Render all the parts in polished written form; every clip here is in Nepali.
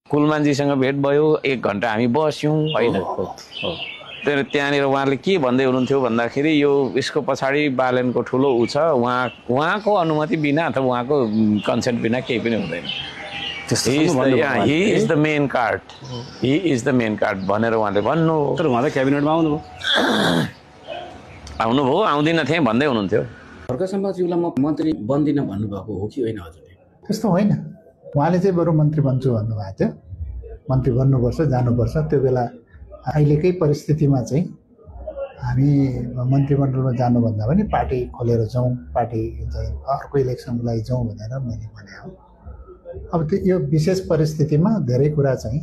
कुलमानजीसँग भेट भयो 1 घण्टा हामी बस्यौं हैन तर त्यहाँनिर उहाँले के भन्दै हुनुहुन्थ्यो भन्दाखेरि यो यसको पछाडी बालनको ठुलो उ छ उहाँको अनुमति बिना अथवा उहाँको कन्सेन्ट बिना केही पनि हुँदैन he is the main card भनेर उहाँले भन्नु तर उहाँ त क्याबिनेटमा आउनुभयो आउँदिन थिए भन्दै हुनुहुन्थ्यो खड्का-शमशेरज्यूलाई म मन्त्री बन्दिन भन्नुभएको हो कि होइन हजुरले? त्यस्तो होइन, उहाँले चाहिँ बरु मन्त्री बन्छु भन्नुभएको थियो। मन्त्री बन्नुपर्छ जानुपर्छ। त्यो बेला अहिलेकै परिस्थितिमा चाहिँ हामी मन्त्रीमण्डलमा जानुभन्दा पनि पार्टी खोलेर जाउँ, पार्टी चाहिँ अर्को इलेक्सनको लागि जाउँ भनेर मैले भने हो। अब त्यो यो विशेष परिस्थितिमा धेरै कुरा चाहिँ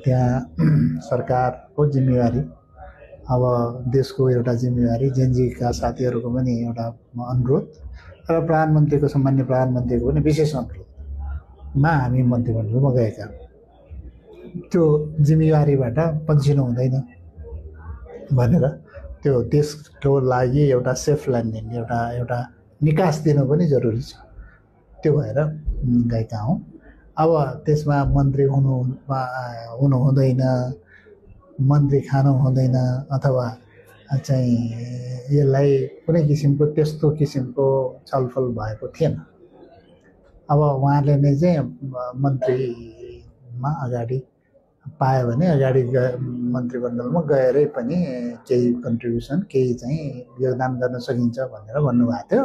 त्यहाँ सरकारको जिम्मेवारी, अब देशको एउटा जिम्मेवारी, जेनजीका साथीहरूको पनि एउटा अनुरोध र प्रधानमन्त्रीको सम्मान्य प्रधानमन्त्रीको पनि विशेष अनुरोधमा हामी मन्त्रीमण्डलमा गएका। त्यो जिम्मेवारीबाट पन्छिनु हुँदैन भनेर त्यो देशको लागि एउटा सेफ ल्यान्डिङ, एउटा निकास दिनु पनि जरुरी छ। त्यो भएर गएका हौँ। अब त्यसमा मन्त्री हुनु हुँदैन, मन्त्री खानु हुँदैन अथवा चाहिँ यसलाई कुनै किसिमको त्यस्तो किसिमको छलफल भएको थिएन। अब उहाँले नै चाहिँ मन्त्रीमा अगाडि पायो भने अगाडि मन्त्रीमण्डलमा गएरै पनि केही कन्ट्रिब्युसन केही चाहिँ योगदान गर्न सकिन्छ भनेर भन्नुभएको थियो।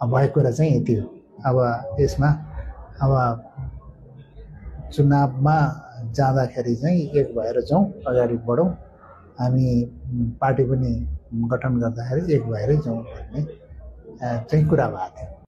भएको कुरा चाहिँ यति हो। अब यसमा अब चुनावमा जाँदाखेरि चाहिँ एक भएर जाउँ, अगाडि बढौँ, हामी पार्टी पनि गठन गर्दाखेरि एक भएरै जाउँ भन्ने चाहिँ कुरा भएको थियो।